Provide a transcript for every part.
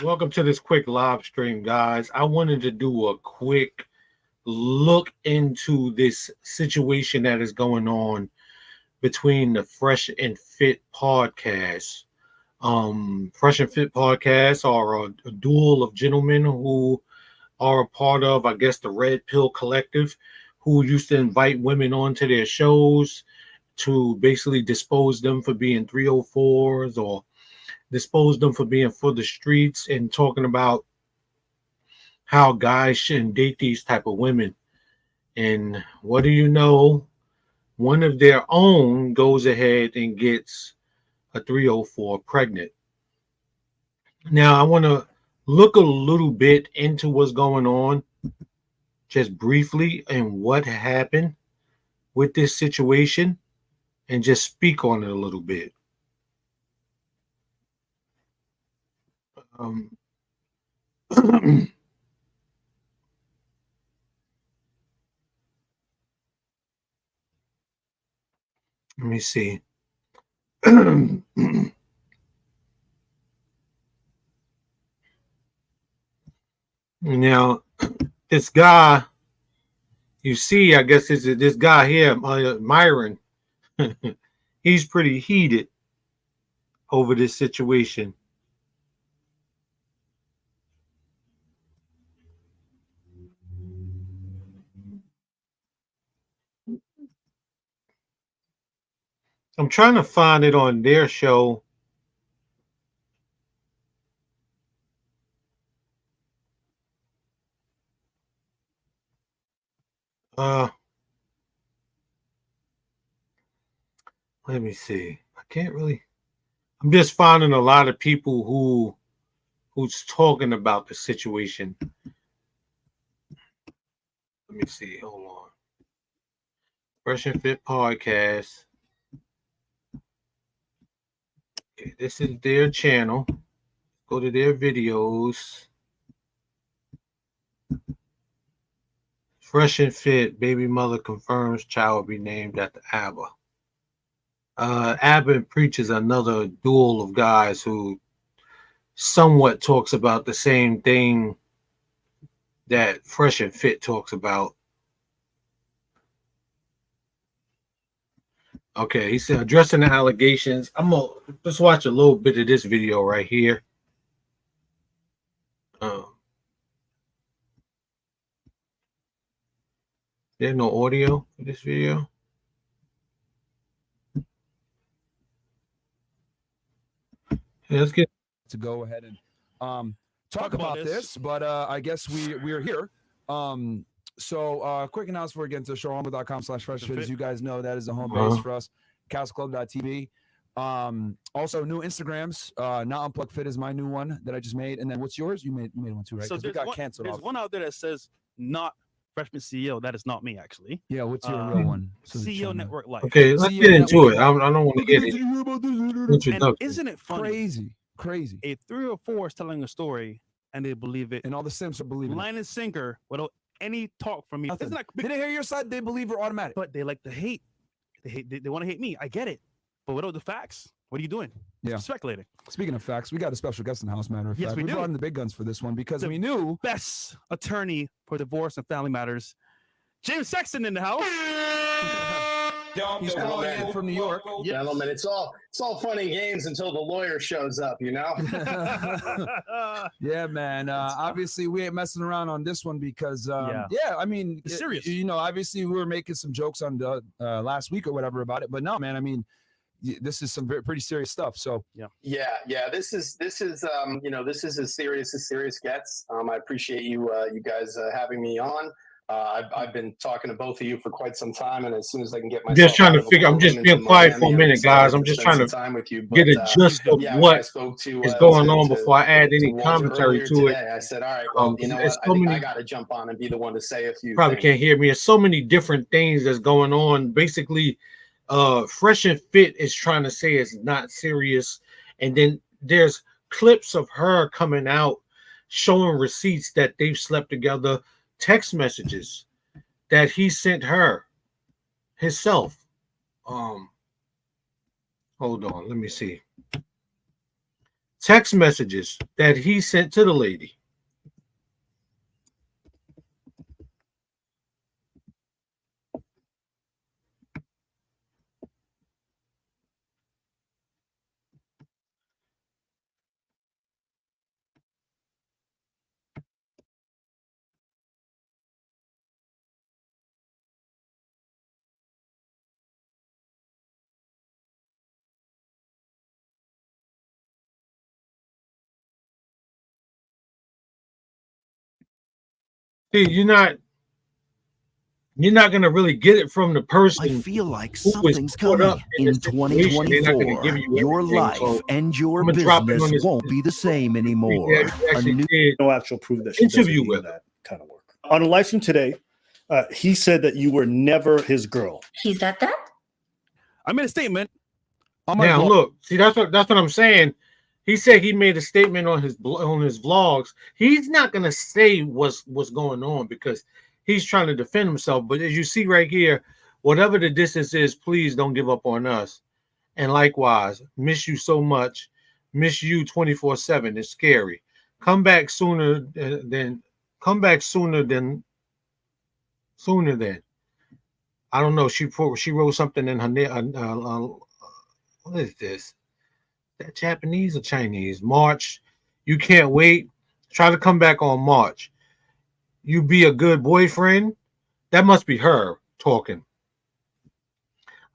Welcome to this quick live stream, guys. I wanted to do a quick look into this situation that is going on between the Fresh and Fit podcast. Fresh and Fit podcast are a duel of gentlemen who are a part of, I guess, the Red Pill Collective, who used to invite women onto their shows to basically dispose them for being 304s or dispose them for being for the streets and talking about how guys shouldn't date these type of women. And what do you know? One of their own goes ahead and gets a 304 pregnant. Now, I want to look a little bit into what's going on just briefly and what happened with this situation and just speak on it a little bit. Um, let me see. Now, this guy, you see, I guess this guy here, Myron, he's pretty heated over this situation. I'm trying to find it on their show. Uh, Let me see. I can't really. I'm just finding a lot of people who's talking about the situation. Let me see. Hold on. Fresh and Fit podcast. Okay, this is their channel. Go to their videos. Fresh and Fit, baby mother confirms child will be named after ABBA. ABBA preaches another duel of guys who somewhat talks about the same thing that Fresh and Fit talks about. Okay, he said addressing the allegations. Let's watch a little bit of this video right here. There's no audio for this video. Yeah, let's get to go ahead and talk about this, but I guess we're here. So quick announcement before we get into the show, humble.com/freshfit. As you guys know, that is the home base for us. CastleClub.tv. Also new Instagrams. Not Unplugged Fit is my new one that I just made. And then what's yours? You made one too, right? So we got canceled. There's one out there that says not Freshman CEO. That is not me, actually. Yeah, what's your real one? So CEO Network Life. Okay, let's get into it. I don't want to get it. And isn't it funny? Crazy. A 304 is telling a story, and they believe it. And all the Sims are believing line and sinker without any talk from me. Isn't that they didn't hear your side, they believe we're automatic. But they like to hate. They want to hate me. I get it. But without the facts, what are you doing? Yeah. Speculating. Speaking of facts, we got a special guest in the house, matter of fact. Yes, we do. brought in the big guns for this one because we knew best attorney for divorce and family matters, James Sexton, in the house. He's calling in from New York. Gentlemen, it's all fun and games until the lawyer shows up, you know? Yeah, man. Obviously, we ain't messing around on this one because, I mean, it's serious. You know, obviously, we were making some jokes on the last week or whatever about it. But no, man, I mean, this is some pretty serious stuff. So, yeah. This is you know, this is as serious gets. I appreciate you guys having me on. I've been talking to both of you for quite some time, and as soon as I can get myself, just trying to figure. I'm just being quiet for a minute, guys. I'm just trying to time with you, get a gist of what is going on before I add any commentary to it. I said, all right, well, you know what? I think I got to jump on and be the one to say a few. Probably can't hear me. There's so many different things that's going on. Basically, Fresh and Fit is trying to say it's not serious, and then there's clips of her coming out showing receipts that they've slept together. Text messages that he sent her himself. Hold on, let me see. text messages that he sent to the lady. See, you're not gonna really get it from the person. I feel like who was something's caught coming up in this situation. They're not gonna give 2024. you Your everything. life So and your I'm gonna drop it on business this. won't be the same anymore. Yeah, you A actually new did No actual proof that she doesn't interview do with that kind of work. On a live stream today, he said that you were never his girl. He said that? I made a statement on my now. blog. Look, see, that's what I'm saying. He said he made a statement on his vlogs. He's not gonna say what's going on because he's trying to defend himself. But as you see right here, whatever the distance is, please don't give up on us. And likewise, miss you so much. Miss you 24/7. It's scary. Come back sooner than. I don't know. She wrote something in her. What is this? That Japanese or Chinese? March. You can't wait. Try to come back on March. You be a good boyfriend. That must be her talking.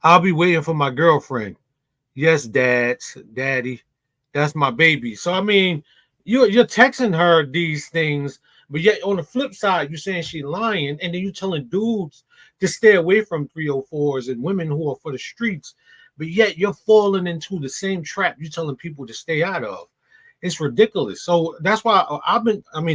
I'll be waiting for my girlfriend. Yes, daddy. That's my baby. So I mean, you're texting her these things, but yet on the flip side, you're saying she's lying, and then you're telling dudes to stay away from 304s and women who are for the streets, but yet you're falling into the same trap you're telling people to stay out of. It's ridiculous. So that's why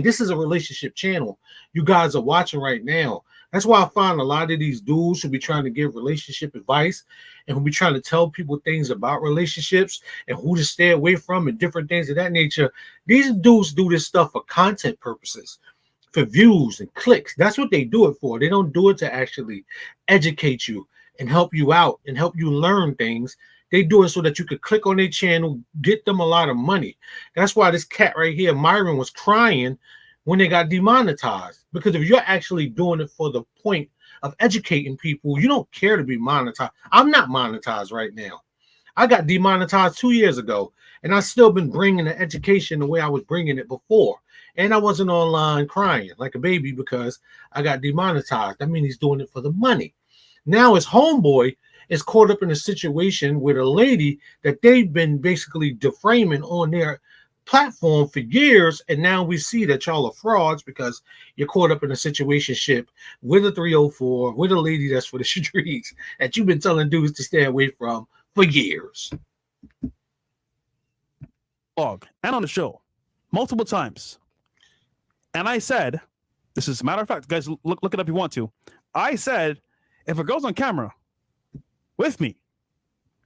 this is a relationship channel you guys are watching right now. That's why I find a lot of these dudes who be trying to give relationship advice and who be trying to tell people things about relationships and who to stay away from and different things of that nature. These dudes do this stuff for content purposes, for views and clicks. That's what they do it for. They don't do it to actually educate you and help you out and help you learn things. They do it so that you could click on their channel, get them a lot of money. That's why this cat right here, Myron, was crying when they got demonetized. Because if you're actually doing it for the point of educating people, you don't care to be monetized. I'm not monetized right now. I got demonetized 2 years ago, and I've still been bringing the education the way I was bringing it before. And I wasn't online crying like a baby because I got demonetized. I mean, he's doing it for the money. Now his homeboy is caught up in a situation with a lady that they've been basically defaming on their platform for years, and now we see that y'all are frauds because you're caught up in a situationship with a 304, with a lady that's for the streets that you've been telling dudes to stay away from for years. Blog and on the show multiple times. And I said, this is a matter of fact, guys, look it up if you want to. I said, if a girl's on camera with me,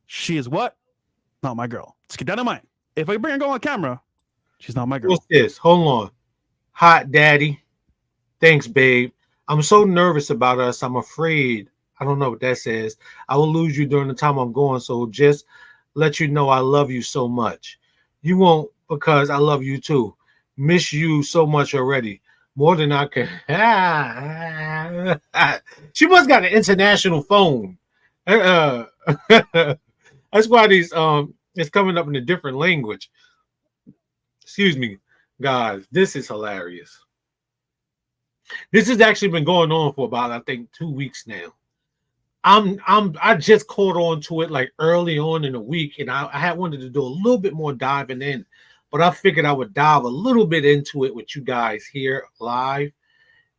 she is what? Not my girl. Let's get that in mind. If I bring a girl on camera, she's not my girl. What's this? Hold on. Hot daddy. Thanks, babe. I'm so nervous about us. I'm afraid. I don't know what that says. I will lose you during the time I'm going. So just let you know I love you so much. You won't, because I love you too. Miss you so much already. More than I can. She must got an international phone. That's why these it's coming up in a different language. Excuse me, guys. This is hilarious. This has actually been going on for about, I think, 2 weeks now. I just caught on to it like early on in the week, and I had wanted to do a little bit more diving in, but I figured I would dive a little bit into it with you guys here live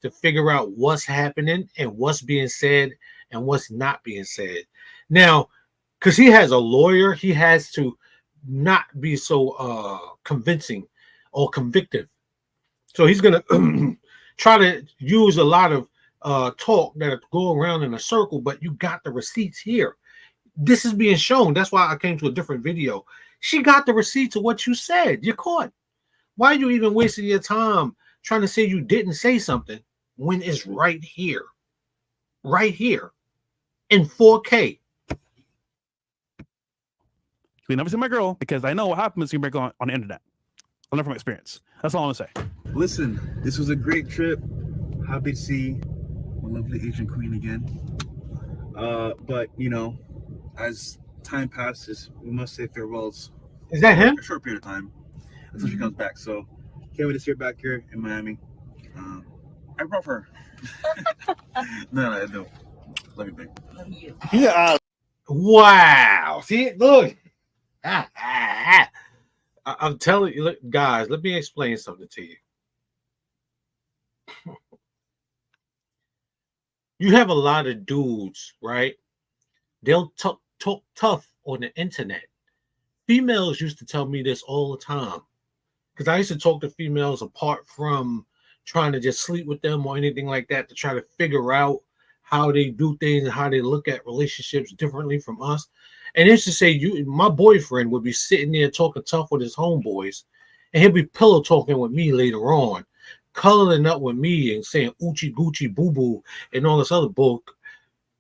to figure out what's happening and what's being said and what's not being said. Now, because he has a lawyer, he has to not be so convincing or convictive. So he's going to try to use a lot of talk that go around in a circle, but you got the receipts here. This is being shown. That's why I came to a different video. She got the receipts of what you said. You're caught. Why are you even wasting your time trying to say you didn't say something when it's right here in 4K? So you never see my girl because I know what happens when you break on the internet. I learned from experience. That's all I'm gonna say. Listen, this was a great trip. Happy to see my lovely Asian queen again. But you know, as time passes, we must say farewells. Is that him? A short period of time until she comes back. So can't wait to see her back here in Miami. I love her. No, I don't. Love you, babe. Yeah, Wow. See, look. I'm telling you, look, guys, let me explain something to you. You have a lot of dudes, right? They'll talk tough on the internet. Females used to tell me this all the time because I used to talk to females apart from trying to just sleep with them or anything like that to try to figure out how they do things and how they look at relationships differently from us. And it's to say, my boyfriend would be sitting there talking tough with his homeboys, and he'll be pillow talking with me later on, coloring up with me and saying Uchi Gucci Boo Boo and all this other book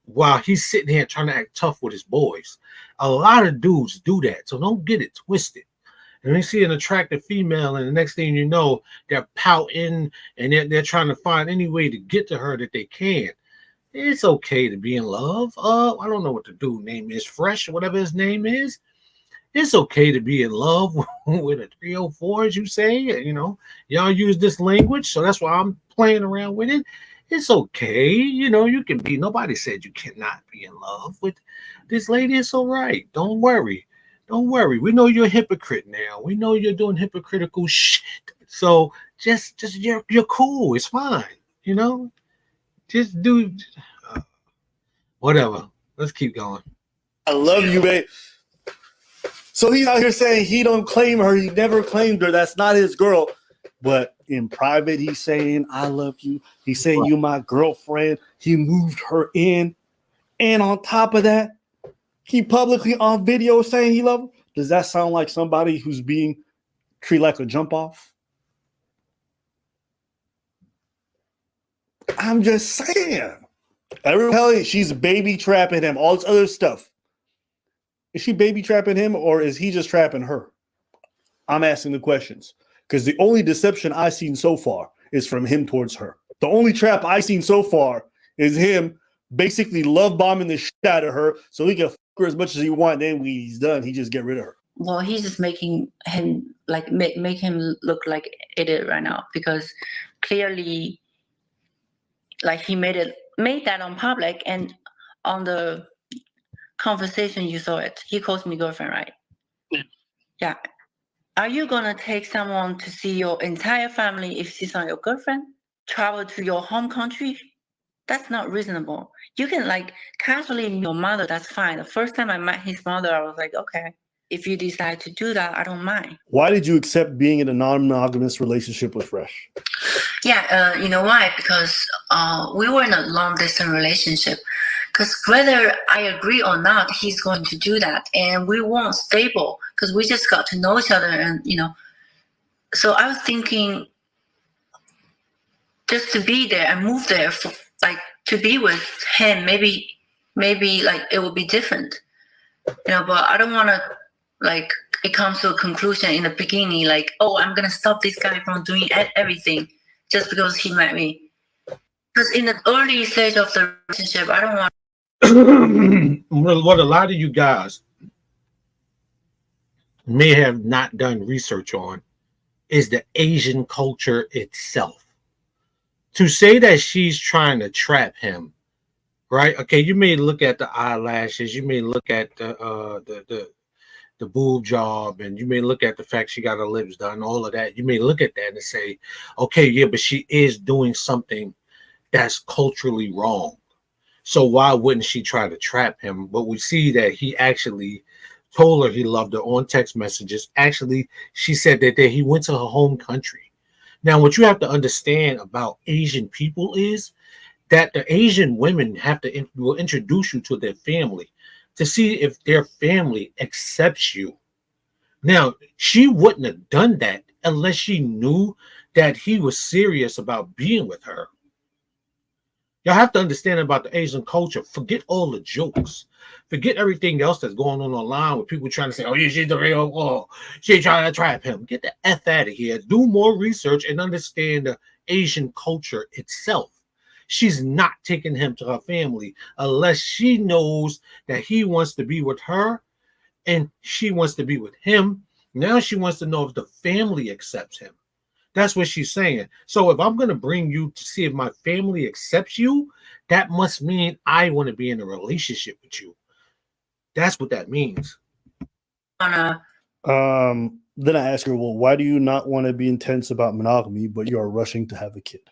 while he's sitting here trying to act tough with his boys. A lot of dudes do that, so don't get it twisted. And they see an attractive female, and the next thing you know, they're pouting and they're trying to find any way to get to her that they can. It's okay to be in love. I don't know what the dude's name is, Fresh, whatever his name is. It's okay to be in love with a 304, as you say. You know, y'all use this language, so that's why I'm playing around with it. It's okay. You know, you can be. Nobody said you cannot be in love with this lady. It's all right. Don't worry. Don't worry. We know you're a hypocrite now. We know you're doing hypocritical shit. So just you're cool. It's fine. You know, just do whatever. Let's keep going. I love you, babe. So he's out here saying he don't claim her. He never claimed her. That's not his girl. But in private, he's saying, I love you. He's saying, you my girlfriend. He moved her in. And on top of that, he publicly on video saying he loves her. Does that sound like somebody who's being treated like a jump off? I'm just saying. Everybody, she's baby trapping him. All this other stuff. Is she baby trapping him or is he just trapping her? I'm asking the questions because the only deception I've seen so far is from him towards her. The only trap I've seen so far is him basically love bombing the shit out of her so he can fuck her as much as he wants. Then when he's done, he just get rid of her. Well, he's just making him like make him look like idiot right now because clearly, like he made that on public and on the conversation you saw it. He calls me girlfriend, right? Yeah. Are you gonna take someone to see your entire family if she's not your girlfriend? Travel to your home country? That's not reasonable. You can like casually meet your mother, that's fine. The first time I met his mother, I was like, okay, if you decide to do that, I don't mind. Why did you accept being in a non-monogamous relationship with Fresh? Yeah, you know why? Because we were in a long-distance relationship. Because whether I agree or not, he's going to do that. And we weren't stable because we just got to know each other. And, you know, so I was thinking just to be there and move there, for, like to be with him, maybe like it would be different. You know, but I don't want to, like, it comes to a conclusion in the beginning, like, oh, I'm going to stop this guy from doing everything just because he met me. Because in the early stage of the relationship, I don't want. What a lot of you guys may have not done research on is the Asian culture itself. To say that she's trying to trap him, right? Okay, you may look at the eyelashes, you may look at the boob job, and you may look at the fact she got her lips done, all of that. You may look at that and say, okay, yeah, but she is doing something that's culturally wrong. So why wouldn't she try to trap him? But we see that he actually told her he loved her on text messages. Actually, she said that he went to her home country. Now, what you have to understand about Asian people is that the Asian women will introduce you to their family to see if their family accepts you. Now, she wouldn't have done that unless she knew that he was serious about being with her. Y'all have to understand about the Asian culture. Forget all the jokes. Forget everything else that's going on online with people trying to say, oh, yeah, she's the real, oh, she's trying to trap him. Get the F out of here. Do more research and understand the Asian culture itself. She's not taking him to her family unless she knows that he wants to be with her and she wants to be with him. Now she wants to know if the family accepts him. That's what she's saying. So if I'm going to bring you to see if my family accepts you, that must mean I want to be in a relationship with you. That's what that means. Then I ask her, well, why do you not want to be intense about monogamy, but you are rushing to have a kid?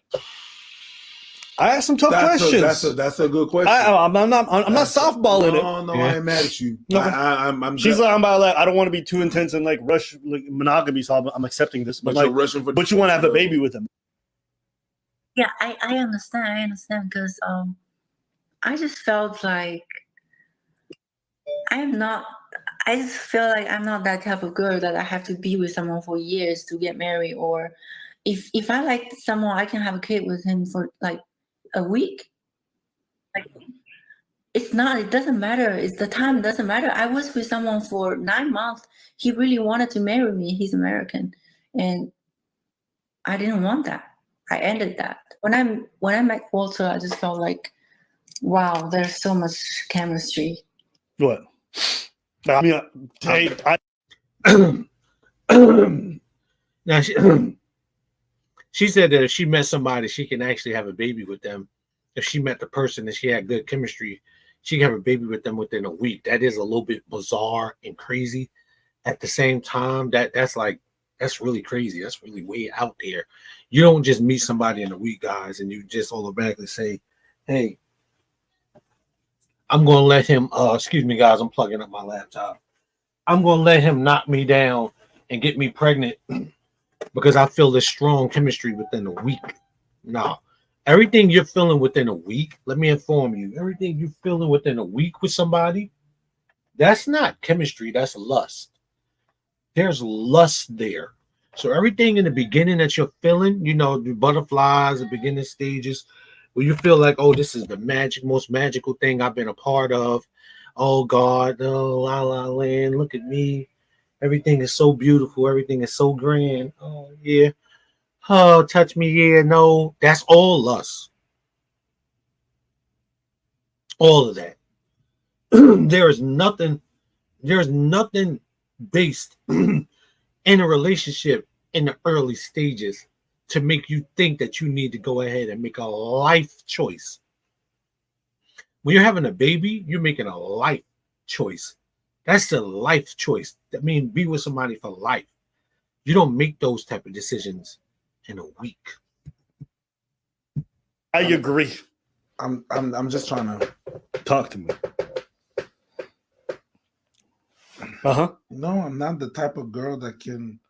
I asked some tough questions. That's a good question. I'm not softballing it. No, I ain't mad at you. No. She's like, I don't want to be too intense and like rush like monogamy, so I'm accepting this. But like, but you want to have a baby with him. Yeah, I understand because I just felt like I just feel like I'm not that type of girl that I have to be with someone for years to get married, or if I like someone, I can have a kid with him for like a week. Like it doesn't matter. It's the time doesn't matter. I was with someone for 9 months. He really wanted to marry me. He's American. And I didn't want that. I ended that. When I met Walter, I just felt like, wow, there's so much chemistry. What? I mean, hey, now she said that if she met somebody, she can actually have a baby with them. If she met the person and she had good chemistry, she can have a baby with them within a week. That is a little bit bizarre and crazy. At the same time, that's really crazy. That's really way out there. You don't just meet somebody in a week, guys, and you just automatically say, hey, I'm going to let him, excuse me, guys, I'm plugging up my laptop. I'm going to let him knock me down and get me pregnant because I feel this strong chemistry within a week. No, everything you're feeling within a week, let me inform you, everything you're feeling within a week with somebody, that's not chemistry, that's lust. There's lust there. So everything in the beginning that you're feeling, you know, the butterflies, the beginning stages, where you feel like, oh, this is the most magical thing I've been a part of. Oh, God, oh, la, la, land, look at me. Everything is so beautiful. Everything is so grand. Oh, yeah. Oh, touch me, yeah, no. That's all lust. All of that. There's nothing based in a relationship in the early stages to make you think that you need to go ahead and make a life choice. When you're having a baby, you're making a life choice. That's the life choice. That means be with somebody for life. You don't make those type of decisions in a week. I agree. I'm just trying to talk to me. Uh-huh. No, I'm not the type of girl I'm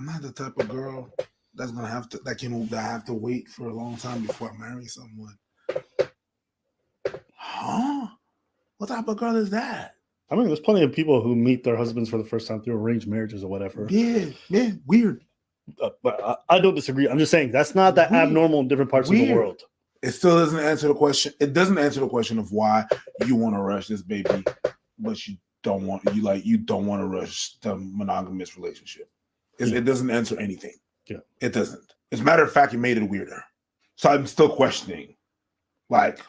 not the type of girl that's gonna have to that have to wait for a long time before I marry someone. Huh? What type of girl is that? I mean, there's plenty of people who meet their husbands for the first time through arranged marriages or whatever. Yeah, weird. But I don't disagree. I'm just saying that's not that abnormal in different parts of the world. It still doesn't answer the question. It doesn't answer the question of why you want to rush this baby, but you don't want to rush the monogamous relationship. It doesn't answer anything. Yeah, it doesn't. As a matter of fact, it made it weirder. So I'm still questioning. Like,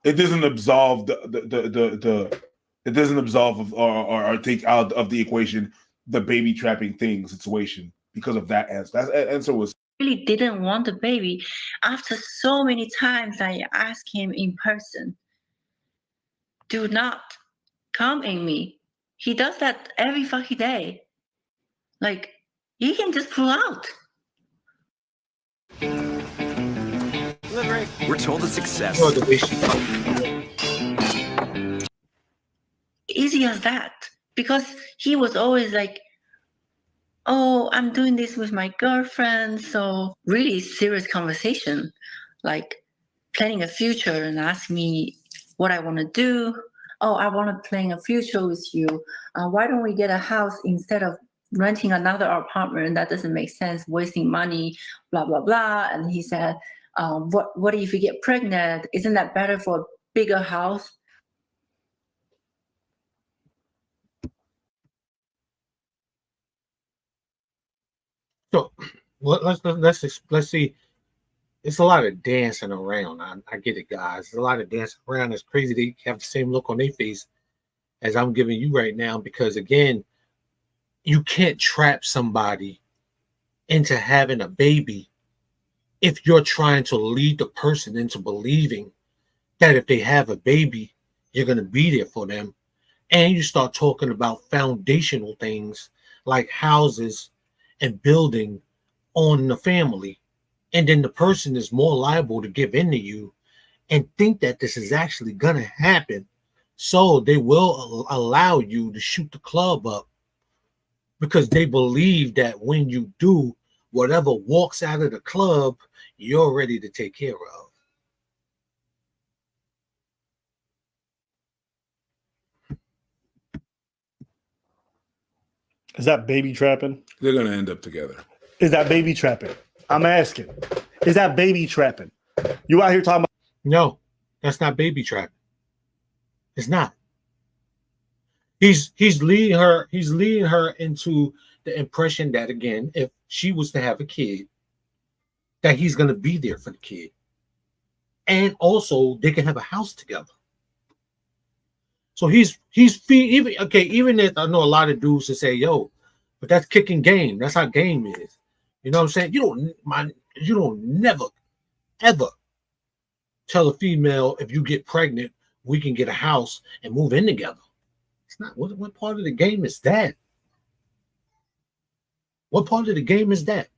it doesn't absolve it doesn't absolve or take out of the equation the baby trapping situation because of that answer. That answer was Really didn't want the baby. After so many times I asked him in person, do not come in me. He does that every fucking day. Like, he can just pull out. We're told it's success. Oh, the way she Easy as that. Because he was always like, oh, I'm doing this with my girlfriend. So really serious conversation, like planning a future and ask me what I want to do. Oh, I want to plan a future with you. Why don't we get a house instead of renting another apartment? That doesn't make sense, wasting money, blah, blah, blah. And he said, what if you get pregnant? Isn't that better for a bigger house? So well, let's see. It's a lot of dancing around. I get it, guys. It's a lot of dancing around. It's crazy they have the same look on their face as I'm giving you right now, because again, you can't trap somebody into having a baby if you're trying to lead the person into believing that if they have a baby, you're going to be there for them. And you start talking about foundational things like houses and building on the family. And then the person is more liable to give in to you and think that this is actually going to happen. So they will allow you to shoot the club up because they believe that when you do, whatever walks out of the club, you're ready to take care of. Is that baby trapping? They're gonna end up together. Is that baby trapping? I'm asking. Is that baby trapping? You out here talking about? No, that's not baby trapping. It's not. He's leading her into the impression that, again, if she was to have a kid, that he's going to be there for the kid. And also they can have a house together. So he's even if I know a lot of dudes to say, yo, but that's kicking game. That's how game is. You know what I'm saying? You don't never, ever tell a female, if you get pregnant, we can get a house and move in together. It's not. What part of the game is that? What part of the game is that?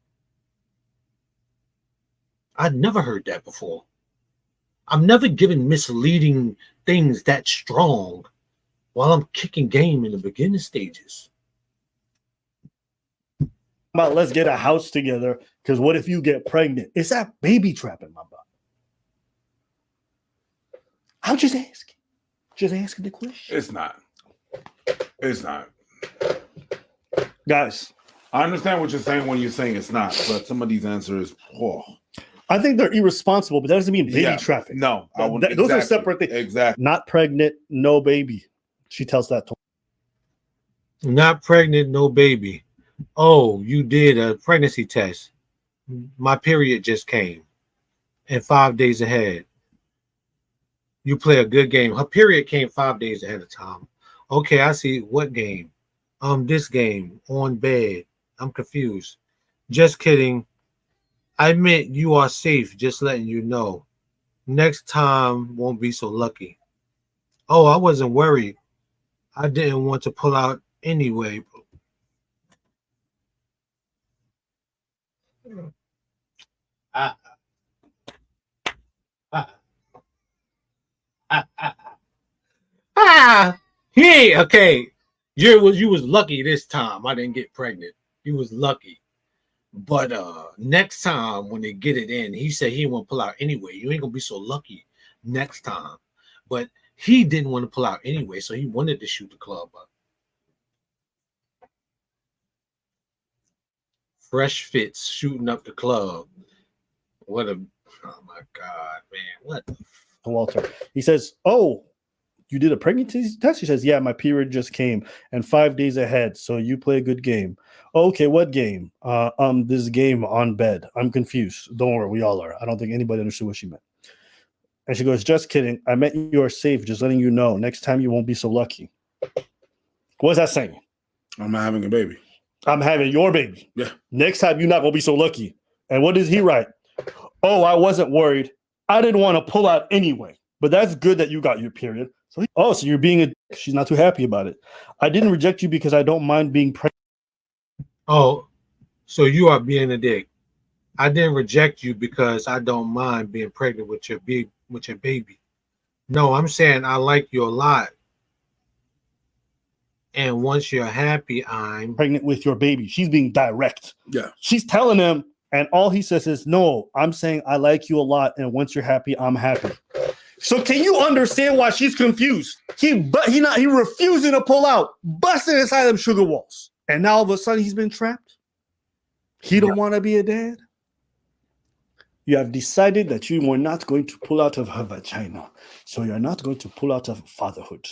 I've never heard that before. I'm never given misleading things that strong while I'm kicking game in the beginning stages. About let's get a house together, because what if you get pregnant? Is that baby trapping, my brother? I'm just asking the question. It's not. It's not. Guys, I understand what you're saying when you're saying it's not, but some of these answers, I think they're irresponsible, but that doesn't mean baby trapping. No, I wouldn't. Those are separate things. Exactly. Not pregnant, no baby. She tells that to him. Not pregnant, no baby. Oh, you did a pregnancy test. My period just came, and 5 days ahead. You play a good game. Her period came 5 days ahead of time. Okay, I see. What game? This game on bed. I'm confused. Just kidding. I meant you are safe. Just letting you know. Next time won't be so lucky. Oh, I wasn't worried. I didn't want to pull out anyway. Hey, okay. You was lucky this time. I didn't get pregnant. You was lucky. But next time when they get it in, he said he won't pull out anyway. You ain't gonna be so lucky next time. But he didn't want to pull out anyway, so he wanted to shoot the club up. Fresh Fits shooting up the club. What a, oh my God, man. What the Walter. He says, oh, you did a pregnancy test? He says, yeah, my period just came and 5 days ahead. So you play a good game. Okay, what game? This game on bed. I'm confused. Don't worry, we all are. I don't think anybody understood what she meant. And she goes, just kidding. I meant you are safe. Just letting you know. Next time you won't be so lucky. What's that saying? I'm not having a baby. I'm having your baby. Yeah. Next time you're not going to be so lucky. And what does he write? Oh, I wasn't worried. I didn't want to pull out anyway. But that's good that you got your period. So you're being a dick. She's not too happy about it. I didn't reject you because I don't mind being pregnant. Oh, so you are being a dick. I didn't reject you because I don't mind being pregnant with your baby. No, I'm saying I like you a lot. And once you're happy, I'm pregnant with your baby. She's being direct. Yeah. She's telling him, and all he says is, no, I'm saying I like you a lot. And once you're happy, I'm happy. So can you understand why she's confused? He refusing to pull out, busting inside them sugar walls. And now all of a sudden he's been trapped. He don't want to be a dad. You have decided that you were not going to pull out of her vagina. So you're not going to pull out of fatherhood.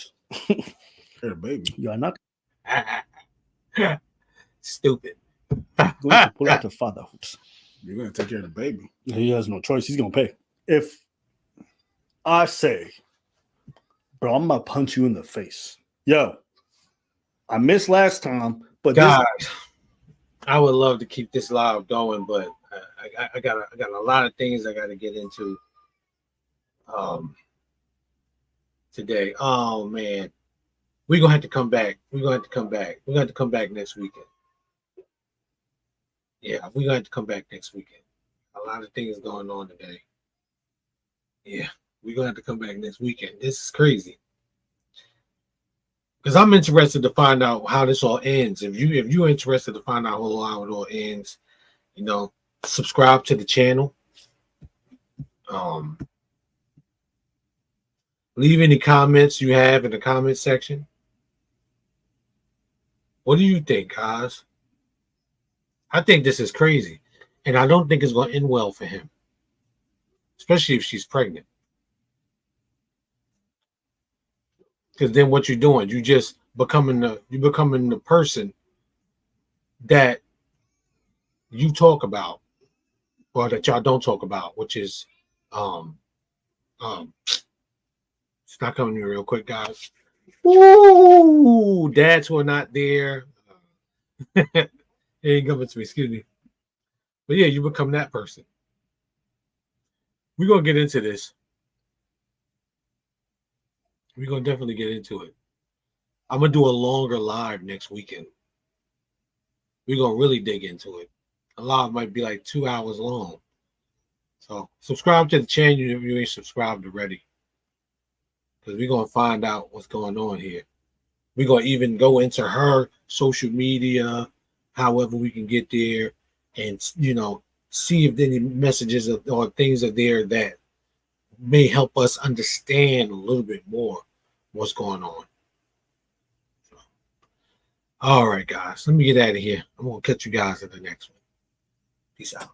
You're a baby. You are not. stupid. Going to pull out the fatherhood. You're gonna take care of the baby. He has no choice. He's gonna pay. If I say, bro, I'm gonna punch you in the face. Yo, I missed last time, but Guys, I would love to keep this live going, but I got a lot of things I got to get into today. Oh man, we're gonna have to come back. We're gonna have to come back. We're gonna have to come back next weekend. Yeah, we're gonna have to come back next weekend. A lot of things going on today. Yeah, we're gonna have to come back next weekend. This is crazy. Because I'm interested to find out how this all ends. If you're interested to find out how it all ends, you know, subscribe to the channel. Leave any comments you have in the comment section. What do you think, guys? I think this is crazy, and I don't think it's going to end well for him, especially if she's pregnant. Because then what you're doing, you just becoming the person that you talk about, or that y'all don't talk about, which is it's not coming to me real quick, guys. Ooh, dads who are not there. It ain't coming to me, excuse me. But yeah, you become that person. We're gonna get into this. We're gonna definitely get into it. I'm gonna do a longer live next weekend. We're gonna really dig into it. A live might be like 2 hours long. So subscribe to the channel if you ain't subscribed already. Because we're gonna find out what's going on here. We're gonna even go into her social media, however we can get there, and see if any messages or things are there that may help us understand a little bit more what's going on. All right, guys, let me get out of here. I'm gonna catch you guys in the next one. Peace out.